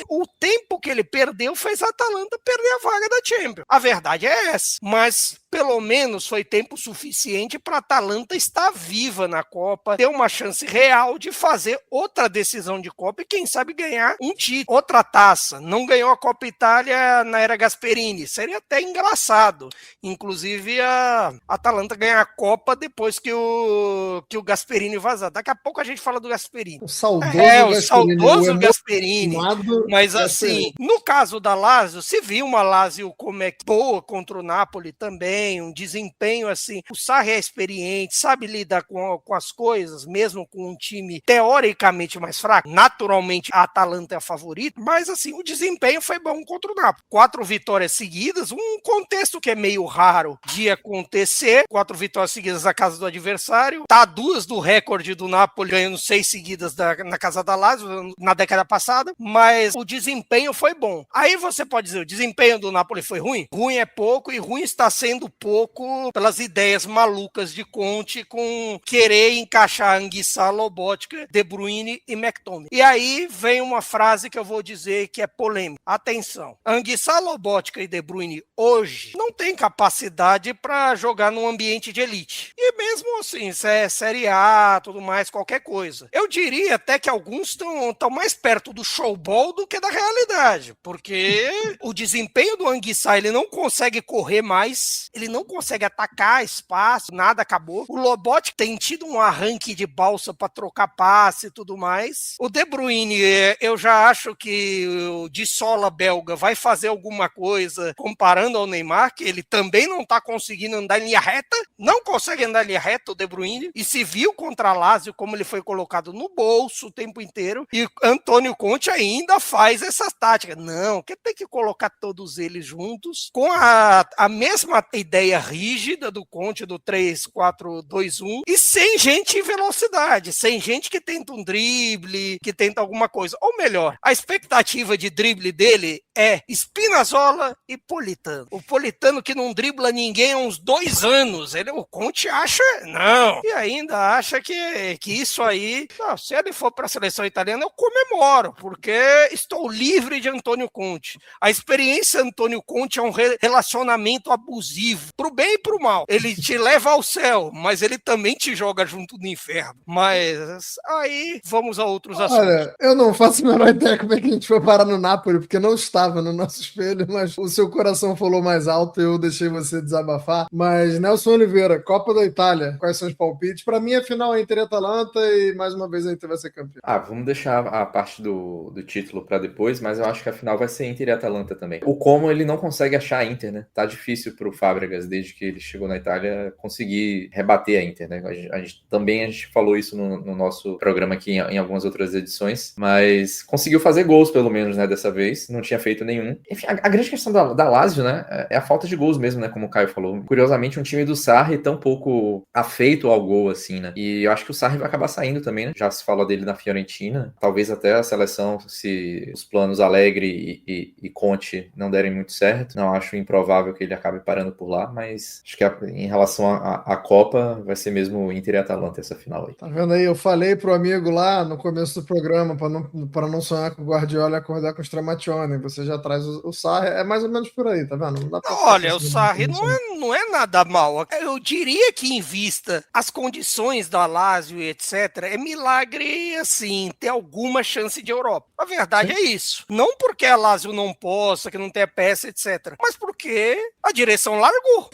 o tempo que ele perdeu fez a Atalanta perder a vaga da Champions. A verdade é essa. Mas pelo menos foi tempo suficiente para a Atalanta estar viva na Copa, ter uma chance real de fazer outra decisão de Copa e quem sabe ganhar um título, outra taça. Não ganhou a Copa Itália na era Gasperini, seria até engraçado. Inclusive a Atalanta ganhar a Copa depois que o Gasperini vazar. Daqui a pouco a gente fala do Gasperini. O saudoso O Gasperini. saudoso Gasperini. Amado Mas Gasperini. assim, no caso da Lazio, se viu uma Lazio como é boa contra o Napoli também, um desempenho assim, o Sarri é experiente, sabe lidar com as coisas, mesmo com um time teoricamente mais fraco. Naturalmente a Atalanta é a favorita, mas assim, o desempenho foi bom contra o Napoli. 4 vitórias seguidas, um contexto que é meio raro de acontecer, 4 vitórias seguidas na casa do adversário, tá 2 do recorde do Napoli, ganhando 6 seguidas na casa da Lazio na década passada, mas o desempenho foi bom. Aí você pode dizer, o desempenho do Napoli foi ruim? Ruim é pouco, e ruim está sendo pouco pelas ideias malucas de Conte com querer encaixar Anguissa, Lobotka, De Bruyne e McTominay. E aí vem uma frase que eu vou dizer que é polêmica. Atenção, Anguissa, Lobotka e De Bruyne hoje não tem capacidade para jogar num ambiente de elite. E mesmo assim, se é Série A, tudo mais, qualquer coisa. Eu diria até que alguns estão mais perto do showball do que da realidade, porque o desempenho do Anguissa, ele não consegue correr mais, ele não consegue atacar espaço, nada, acabou. O Lobotka tem tido um arranque de balsa para trocar passe e tudo mais. O De Bruyne, eu já acho que o de sola belga vai fazer alguma coisa comparando ao Neymar, que ele também não tá conseguindo andar em linha reta, não consegue andar em linha reta o De Bruyne, e se viu contra a Lazio como ele foi colocado no bolso o tempo inteiro, e Antônio Conte ainda faz essa tática. Não, que tem que colocar todos eles juntos com a mesma ideia rígida do Conte do 3-4-2-1 e sem gente em velocidade, sem gente que tenta um drible, que tenta alguma coisa. Ou melhor, a expectativa de drible dele é Spinazzola e Politano. O Politano que não dribla ninguém há uns 2 anos. O Conte acha, não. E ainda acha que isso aí, não, se ele for para a seleção italiana, eu comemoro, porque estou livre de Antônio Conte. A experiência Antônio Conte é um relacionamento abusivo, pro bem e pro mal. Ele te leva ao céu, mas ele também te joga junto no inferno. Mas aí vamos a outros assuntos. Olha, eu não faço a menor ideia como é que a gente foi parar no Napoli, porque não estava no nosso espelho, mas o seu coração falou mais alto e eu deixei você desabafar. Mas, Nelson Oliveira, Copa da Itália, quais são os palpites? Para mim, a final é Inter e Atalanta e, mais uma vez, a Inter vai ser campeão. Vamos deixar a parte do título para depois, mas eu acho que a final vai ser Inter e Atalanta também. O Como ele não consegue achar a Inter, né? Tá difícil pro Fábregas, desde que ele chegou na Itália, conseguir rebater a Inter, né? A gente falou isso no nosso programa aqui em algumas outras edições, mas conseguiu fazer gols, pelo menos, né, dessa vez. Não tinha feito feito nenhum. Enfim, a grande questão da Lazio, né, é a falta de gols mesmo, né, como o Caio falou. Curiosamente, um time do Sarri tão pouco afeito ao gol, assim, né, e eu acho que o Sarri vai acabar saindo também, né, já se fala dele na Fiorentina, talvez até a seleção, se os planos Allegri e Conte não derem muito certo, não acho improvável que ele acabe parando por lá, mas acho que em relação à Copa, vai ser mesmo Inter e Atalanta essa final aí. Tá vendo aí? Eu falei pro amigo lá no começo do programa para não sonhar com o Guardiola e acordar com o Stramaccioni. Você já traz o Sarri, é mais ou menos por aí, tá vendo? Não dá pra Olha, o Sarri não é nada mal. Eu diria que, em vista as condições da Lazio e etc., é milagre, assim, ter alguma chance de Europa. A verdade é isso. Não porque a Lazio não possa, que não tenha peça, etc., mas porque a direção largou.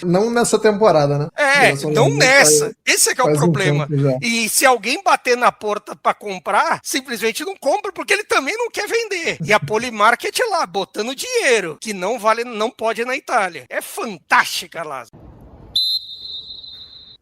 Não nessa temporada, né? Não nessa. Esse é que é o problema. Um e se alguém bater na porta para comprar, simplesmente não compra, porque ele também não quer vender. E a Polymarket lá, botando dinheiro, que não pode na Itália. É fantástica, Lazio.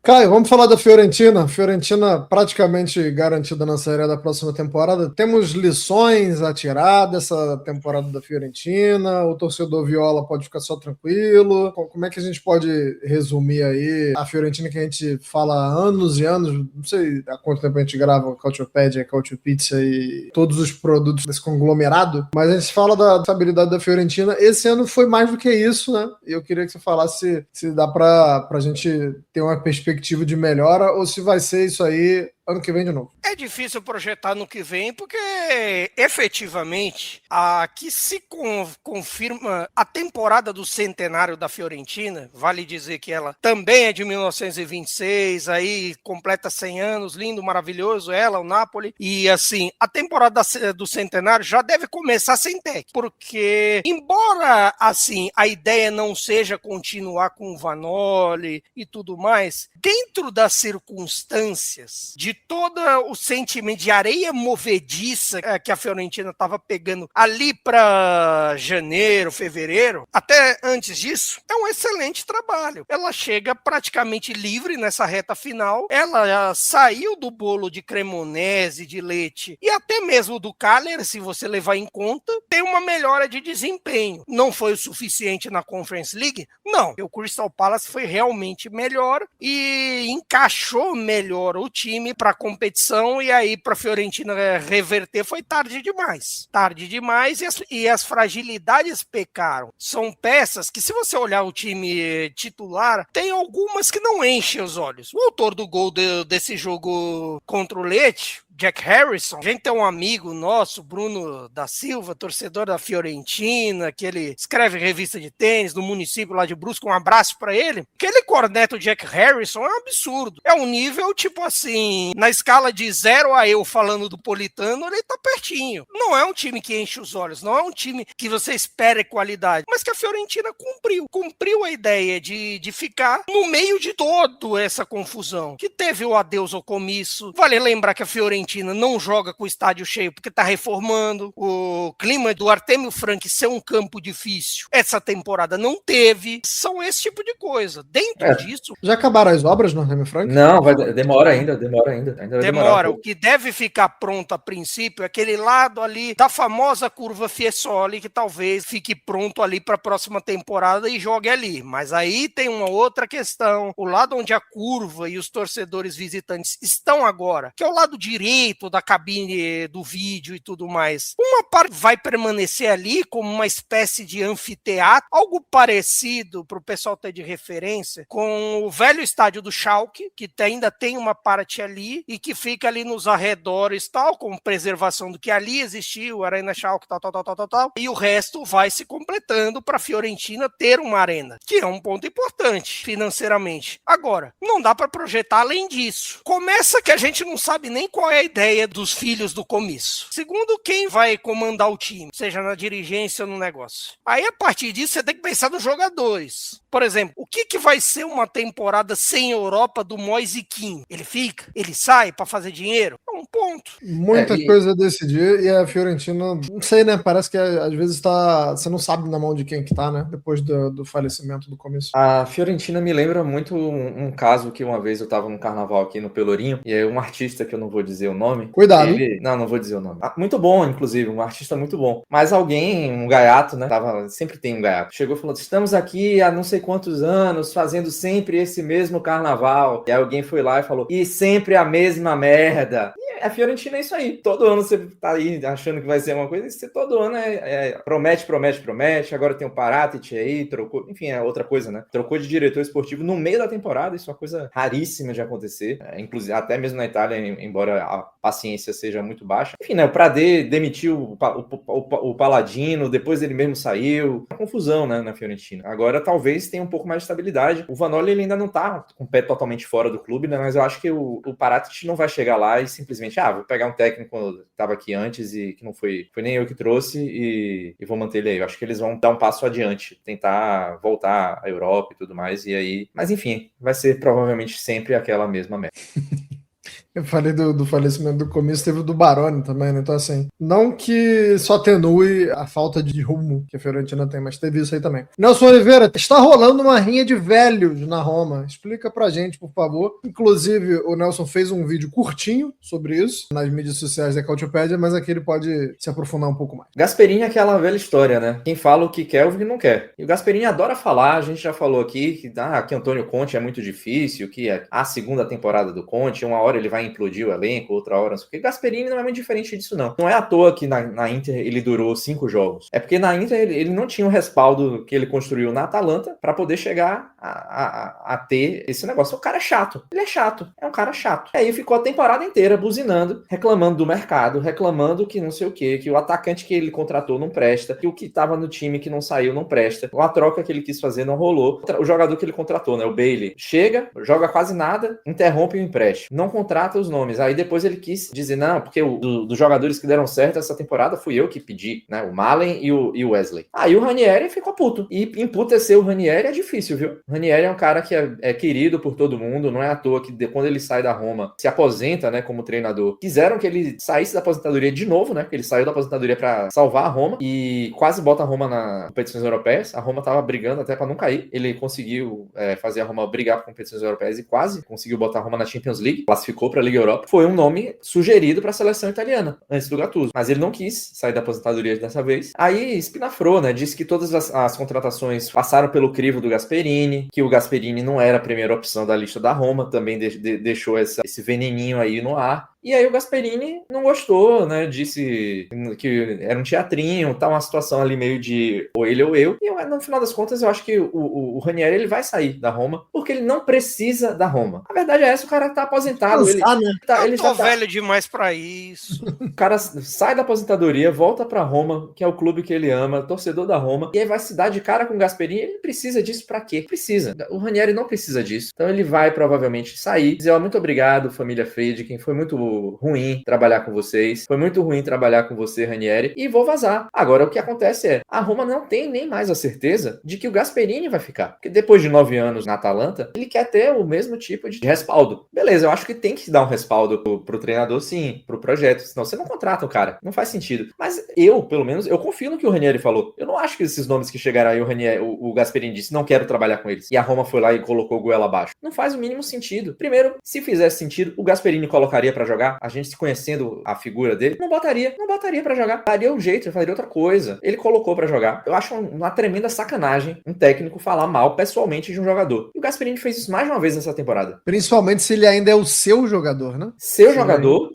Caio, vamos falar da Fiorentina. Fiorentina praticamente garantida na Série A da próxima temporada. Temos lições a tirar dessa temporada da Fiorentina? O torcedor viola pode ficar só tranquilo? Como é que a gente pode resumir aí a Fiorentina que a gente fala há anos e anos? Não sei há quanto tempo a gente grava o Cautiopedia, Cautio Pizza e todos os produtos desse conglomerado, mas a gente fala da estabilidade da Fiorentina. Esse ano foi mais do que isso, né? E eu queria que você falasse se dá pra gente ter uma perspectiva de melhora ou se vai ser isso aí ano que vem de novo. É difícil projetar no que vem, porque efetivamente aqui se confirma a temporada do centenário da Fiorentina. Vale dizer que ela também é de 1926, aí completa 100 anos, lindo, maravilhoso, ela, o Napoli. E assim, a temporada do centenário já deve começar sem técnico, porque embora assim a ideia não seja continuar com o Vanoli e tudo mais, dentro das circunstâncias de todo o sentimento de areia movediça que a Fiorentina estava pegando ali para janeiro, fevereiro, até antes disso, é um excelente trabalho. Ela chega praticamente livre nessa reta final, ela saiu do bolo de Cremonese, de Lecce e até mesmo do Cagliari, se você levar em conta, tem uma melhora de desempenho. Não foi o suficiente na Conference League? Não. O Crystal Palace foi realmente melhor e encaixou melhor o time para a competição, e aí para a Fiorentina reverter foi tarde demais. Tarde demais e as fragilidades pecaram. São peças que, se você olhar o time titular, tem algumas que não enchem os olhos. O autor do gol desse jogo contra o Lecce, Jack Harrison, a gente tem um amigo nosso, Bruno da Silva, torcedor da Fiorentina, que ele escreve revista de tênis no município lá de Brusque, um abraço pra ele. Aquele corneta, o Jack Harrison, é um absurdo. É um nível, tipo assim, na escala de 0 a eu falando do Politano, ele tá pertinho. Não é um time que enche os olhos, não é um time que você espere qualidade, mas que a Fiorentina cumpriu a ideia de ficar no meio de toda essa confusão, que teve o adeus ao comício. Vale lembrar que a Fiorentina não joga com o estádio cheio porque está reformando. O clima do Artemio Franchi ser um campo difícil, essa temporada não teve. São esse tipo de coisa. Dentro disso... Já acabaram as obras no Artemio Franchi? Não, demora ainda. Demora. O que deve ficar pronto a princípio é aquele lado ali da famosa curva Fiesole, que talvez fique pronto ali para a próxima temporada e jogue ali. Mas aí tem uma outra questão. O lado onde a curva e os torcedores visitantes estão agora, que é o lado direito da cabine do vídeo e tudo mais. Uma parte vai permanecer ali como uma espécie de anfiteatro, algo parecido, para o pessoal ter de referência, com o velho estádio do Schalke, que ainda tem uma parte ali e que fica ali nos arredores, tal, com preservação do que ali existiu, Arena Schalke, tal. E o resto vai se completando para a Fiorentina ter uma arena, que é um ponto importante financeiramente. Agora, não dá para projetar além disso. Começa que a gente não sabe nem qual é a ideia dos filhos do comício. Segundo, quem vai comandar o time, seja na dirigência ou no negócio. Aí, a partir disso, você tem que pensar nos jogadores. Por exemplo, o que vai ser uma temporada sem Europa do Moise Kean? Ele fica? Ele sai para fazer dinheiro? É um ponto. Muita coisa a decidir e a Fiorentina, não sei, né? Parece que às vezes você não sabe na mão de quem que tá, né? Depois do falecimento do começo. A Fiorentina me lembra muito um caso que uma vez eu tava num carnaval aqui no Pelourinho, e aí um artista que eu não vou dizer o nome. Cuidado. Não vou dizer o nome. Muito bom, inclusive, um artista muito bom. Mas alguém, um gaiato, né? Sempre tem um gaiato. Chegou e falou: estamos aqui há não sei quantos anos, fazendo sempre esse mesmo carnaval. E aí alguém foi lá e falou: e sempre a mesma merda. E a Fiorentina é isso aí. Todo ano você tá aí achando que vai ser uma coisa, e você todo ano promete. Agora tem o Paratici aí, trocou. Enfim, é outra coisa, né? Trocou de diretor esportivo no meio da temporada. Isso é uma coisa raríssima de acontecer. Inclusive, até mesmo na Itália, embora a paciência seja muito baixa. Enfim, né? O Pradê demitiu o Paladino, depois ele mesmo saiu. Uma confusão, né? Na Fiorentina. Agora, talvez tenha um pouco mais de estabilidade. O Vanoli, ele ainda não tá com o pé totalmente fora do clube, né? Mas eu acho que o Paratici não vai chegar lá e simplesmente, vou pegar um técnico que estava aqui antes e que não foi nem eu que trouxe e vou manter ele aí. Eu acho que eles vão dar um passo adiante, tentar voltar à Europa e tudo mais, e aí... Mas enfim, vai ser provavelmente sempre aquela mesma meta. Eu falei do falecimento do começo, teve o do Baroni também, né? Então, assim, não que só atenue a falta de rumo que a Fiorentina tem, mas teve isso aí também. Nelson Oliveira, está rolando uma rinha de velhos na Roma. Explica pra gente, por favor. Inclusive, o Nelson fez um vídeo curtinho sobre isso nas mídias sociais da Cautiopédia, mas aqui ele pode se aprofundar um pouco mais. Gasperini é aquela velha história, né? Quem fala o que quer, o que não quer. E o Gasperini adora falar, a gente já falou aqui que Antônio Conte é muito difícil, que é a segunda temporada do Conte, uma hora ele vai implodir o elenco, outra hora não sei o que. Gasperini não é muito diferente disso, não. Não é à toa que na Inter ele durou 5 jogos. É porque na Inter ele não tinha o respaldo que ele construiu na Atalanta para poder chegar a ter esse negócio. O cara é chato. Ele é chato. É um cara chato. E aí ficou a temporada inteira buzinando, reclamando do mercado, reclamando que não sei o que o atacante que ele contratou não presta, que o que tava no time que não saiu não presta, a troca que ele quis fazer não rolou. O jogador que ele contratou, né, o Bailey, chega, joga quase nada, interrompe o empréstimo, não contrata os nomes. Aí depois ele quis dizer, não, porque dos jogadores que deram certo essa temporada fui eu que pedi, né, o Malen e o Wesley. Aí o Ranieri ficou puto. E emputecer o Ranieri é difícil, viu? O Ranieri é um cara que é querido por todo mundo, não é à toa que quando ele sai da Roma, se aposenta, né, como treinador. Quiseram que ele saísse da aposentadoria de novo, né, porque ele saiu da aposentadoria para salvar a Roma e quase bota a Roma nas competições europeias. A Roma tava brigando até para não cair. Ele conseguiu fazer a Roma brigar por competições europeias e quase conseguiu botar a Roma na Champions League, classificou para a Liga Europa. Foi um nome sugerido para a seleção italiana antes do Gattuso, mas ele não quis sair da aposentadoria dessa vez. Aí espinafrou, né, disse que todas as contratações passaram pelo crivo do Gasperini, que o Gasperini não era a primeira opção da lista da Roma, também deixou esse veneninho aí no ar. E aí o Gasperini não gostou, né? Disse que era um teatrinho, tá uma situação ali meio de ou ele ou eu. E no final das contas, eu acho que o Ranieri ele vai sair da Roma, porque ele não precisa da Roma. A verdade é essa, o cara tá aposentado. Ele já tá velho demais pra isso. O cara sai da aposentadoria, volta pra Roma, que é o clube que ele ama, torcedor da Roma, e aí vai se dar de cara com o Gasperini. Ele precisa disso pra quê? Precisa. O Ranieri não precisa disso. Então ele vai provavelmente sair, dizer, muito obrigado, família Friedkin, foi muito ruim trabalhar com vocês, foi muito ruim trabalhar com você, Ranieri, e vou vazar. Agora, o que acontece é, a Roma não tem nem mais a certeza de que o Gasperini vai ficar, porque depois de 9 anos na Atalanta, ele quer ter o mesmo tipo de respaldo. Beleza, eu acho que tem que dar um respaldo pro treinador, sim, pro projeto, senão você não contrata o cara, não faz sentido. Mas pelo menos, eu confio no que o Ranieri falou. Eu não acho que esses nomes que chegaram aí, o Gasperini disse, não quero trabalhar com eles, e a Roma foi lá e colocou o goela abaixo. Não faz o mínimo sentido. Primeiro, se fizesse sentido, o Gasperini colocaria pra jogar? A gente se conhecendo a figura dele, não botaria pra jogar. Daria um jeito, faria outra coisa. Ele colocou pra jogar. Eu acho uma tremenda sacanagem um técnico falar mal pessoalmente de um jogador. E o Gasperini fez isso mais uma vez nessa temporada. Principalmente se ele ainda é o seu jogador, né? Seu jogador,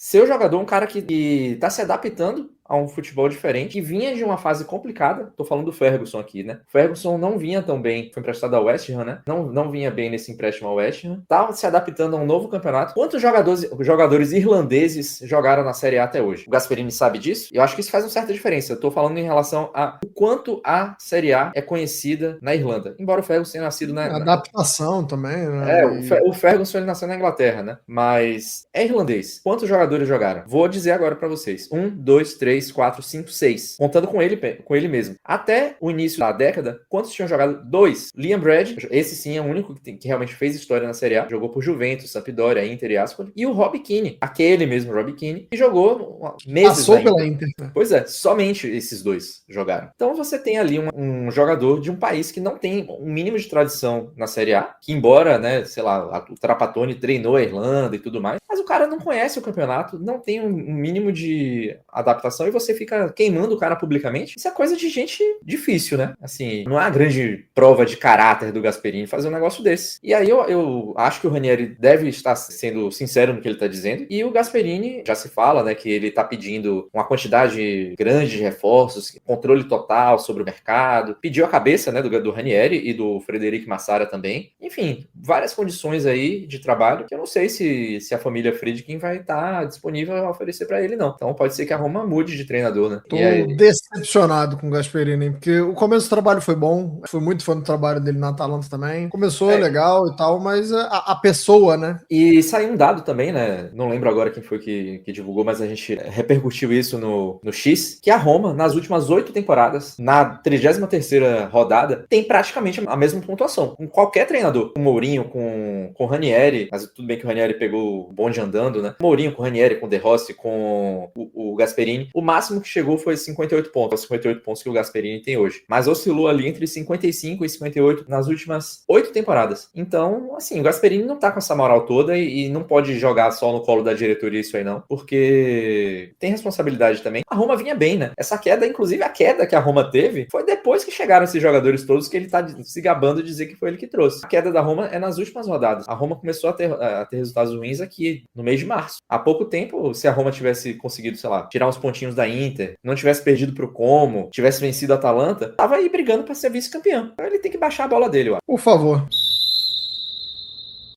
um cara que tá se adaptando a um futebol diferente, que vinha de uma fase complicada. Tô falando do Ferguson aqui, né? O Ferguson não vinha tão bem, foi emprestado ao West Ham, né? Não vinha bem nesse empréstimo ao West Ham. Tava se adaptando a um novo campeonato. Quantos jogadores irlandeses jogaram na Série A até hoje? O Gasperini sabe disso? Eu acho que isso faz uma certa diferença. Eu tô falando em relação a o quanto a Série A é conhecida na Irlanda. Embora o Ferguson tenha nascido na... Adaptação também, né? O Ferguson ele nasceu na Inglaterra, né? Mas é irlandês. Quantos jogadores jogaram? Vou dizer agora pra vocês. 1, 2, 3, 3, 4, 5, 6. Contando com ele mesmo. Até o início da década, quantos tinham jogado? 2. Liam Brady, esse sim é o único que realmente fez história na Série A. Jogou por Juventus, Sampdoria, Inter e Ascoli. E o Rob Keane, aquele mesmo Rob Keane, que jogou meses Passou pela Inter. Pois é, somente esses dois jogaram. Então você tem ali um jogador de um país que não tem um mínimo de tradição na Série A, que embora, né, sei lá, o Trapattoni treinou a Irlanda e tudo mais, mas o cara não conhece o campeonato, não tem um mínimo de adaptação e você fica queimando o cara publicamente. Isso é coisa de gente difícil, né? Assim, não é a grande prova de caráter do Gasperini fazer um negócio desse. E aí eu acho que o Ranieri deve estar sendo sincero no que ele tá dizendo, e o Gasperini já se fala, né, que ele tá pedindo uma quantidade grande de reforços, controle total sobre o mercado, pediu a cabeça, né, do Ranieri e do Frederic Massara também. Enfim, várias condições aí de trabalho que eu não sei se a família Friedkin vai estar disponível a oferecer para ele, não. Então pode ser que a Roma mude de treinador, né? Tô decepcionado com o Gasperini, porque o começo do trabalho foi bom, fui muito fã do trabalho dele na Atalanta também. Começou legal e tal, mas a pessoa, né? E saiu um dado também, né? Não lembro agora quem foi que divulgou, mas a gente repercutiu isso no X, que a Roma, nas últimas 8 temporadas, na 33ª rodada, tem praticamente a mesma pontuação. Com qualquer treinador, com o Mourinho, com o Ranieri, mas tudo bem que o Ranieri pegou o bonde andando, né? Mourinho com o Ranieri, com o De Rossi, com o Gasperini, o máximo que chegou foi 58 pontos, os 58 pontos que o Gasperini tem hoje. Mas oscilou ali entre 55 e 58 nas últimas 8 temporadas. Então, assim, o Gasperini não tá com essa moral toda e não pode jogar só no colo da diretoria isso aí não, porque tem responsabilidade também. A Roma vinha bem, né? Essa queda, inclusive a queda que a Roma teve, foi depois que chegaram esses jogadores todos que ele tá se gabando de dizer que foi ele que trouxe. A queda da Roma é nas últimas rodadas. A Roma começou a ter resultados ruins aqui no mês de março. Há pouco tempo, se a Roma tivesse conseguido, sei lá, tirar uns pontinhos da Inter, não tivesse perdido pro Como, tivesse vencido a Atalanta, tava aí brigando pra ser vice-campeão. Então ele tem que baixar a bola dele, ó. Por favor.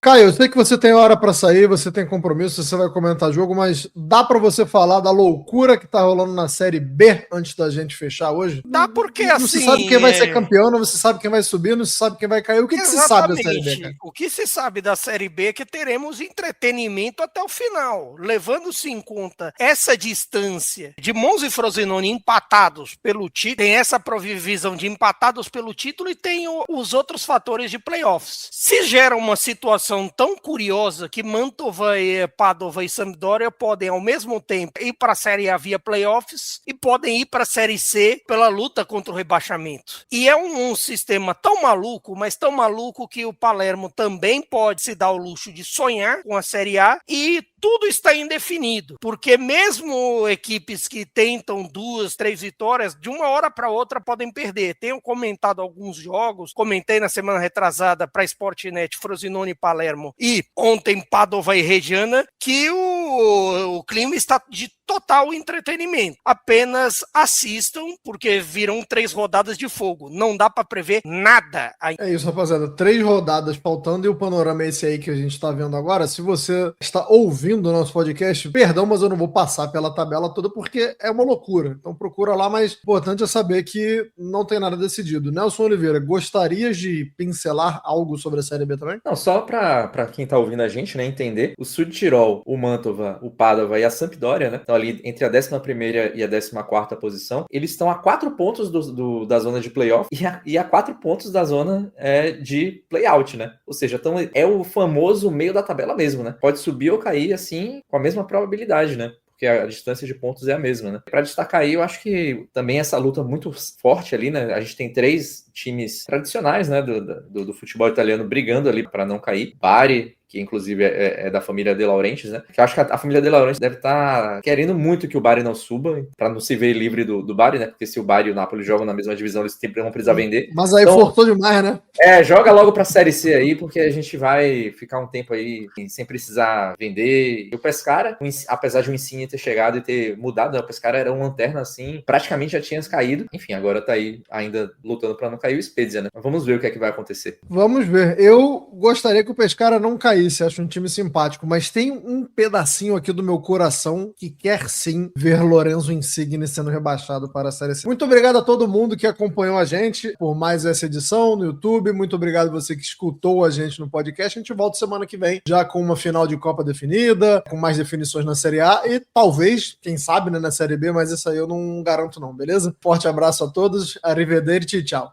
Caio, eu sei que você tem hora pra sair, você tem compromisso, você vai comentar jogo, mas dá pra você falar da loucura que tá rolando na Série B antes da gente fechar hoje? Dá porque Não assim... se sabe quem vai ser campeão, não se sabe quem vai subir, não se sabe quem vai cair. O que se sabe da Série B, cara? O que se sabe da Série B é que teremos entretenimento até o final, levando-se em conta essa distância de Monza e Frosinone empatados pelo título, tem essa provisão de empatados pelo título e tem os outros fatores de playoffs. Se gera uma situação tão curiosa que Mantova, Padova e Sampdoria podem ao mesmo tempo ir para a Série A via playoffs e podem ir para a Série C pela luta contra o rebaixamento. E é um sistema tão maluco, mas tão maluco que o Palermo também pode se dar o luxo de sonhar com a Série A e tudo está indefinido, porque mesmo equipes que tentam 2, 3 vitórias, de uma hora para outra podem perder. Tenho comentado alguns jogos, comentei na semana retrasada para a Sportnet, Frosinone e Palermo, e ontem Padova e Reggiana, que o clima está de total entretenimento. Apenas assistam, porque viram 3 rodadas de fogo. Não dá para prever nada ainda. É isso, rapaziada. 3 rodadas faltando e o panorama é esse aí que a gente tá vendo agora. Se você está ouvindo o nosso podcast, perdão, mas eu não vou passar pela tabela toda porque é uma loucura. Então procura lá, mas o importante é saber que não tem nada decidido. Nelson Oliveira, gostarias de pincelar algo sobre a Série B também? Não, só para quem tá ouvindo a gente, né, entender, o Sud Tirol, o Mantova, o Padova e a Sampdoria, né, estão ali entre a 11ª e a 14ª posição, eles estão a 4 pontos da zona de playoff e a 4 pontos da zona de playout, né? Ou seja, então é o famoso meio da tabela mesmo, né? Pode subir ou cair assim com a mesma probabilidade, né? Porque a distância de pontos é a mesma, né? Para destacar aí, eu acho que também essa luta muito forte ali, né? A gente tem 3 times tradicionais, né, do futebol italiano brigando ali para não cair. Bari, que inclusive é da família De Laurentiis, né? Que eu acho que a família De Laurentiis deve estar querendo muito que o Bari não suba, para não se ver livre do Bari, né? Porque se o Bari e o Napoli jogam na mesma divisão, eles sempre vão precisar vender. Mas aí então, forçou demais, né? Joga logo pra Série C aí, porque a gente vai ficar um tempo aí sem precisar vender. E o Pescara, apesar de o Insigne ter chegado e ter mudado, né? O Pescara era uma lanterna assim, praticamente já tinha caído. Enfim, agora tá aí ainda lutando para não cair o Spezia, né? Mas vamos ver o que é que vai acontecer. Vamos ver. Eu gostaria que o Pescara não caísse caísse, acho um time simpático, mas tem um pedacinho aqui do meu coração que quer sim ver Lorenzo Insigne sendo rebaixado para a Série C. Muito obrigado a todo mundo que acompanhou a gente por mais essa edição no YouTube. Muito obrigado a você que escutou a gente no podcast. A gente volta semana que vem já com uma final de Copa definida, com mais definições na Série A e talvez, quem sabe, né, na Série B, mas isso aí eu não garanto não, beleza? Forte abraço a todos, arrivederci, tchau.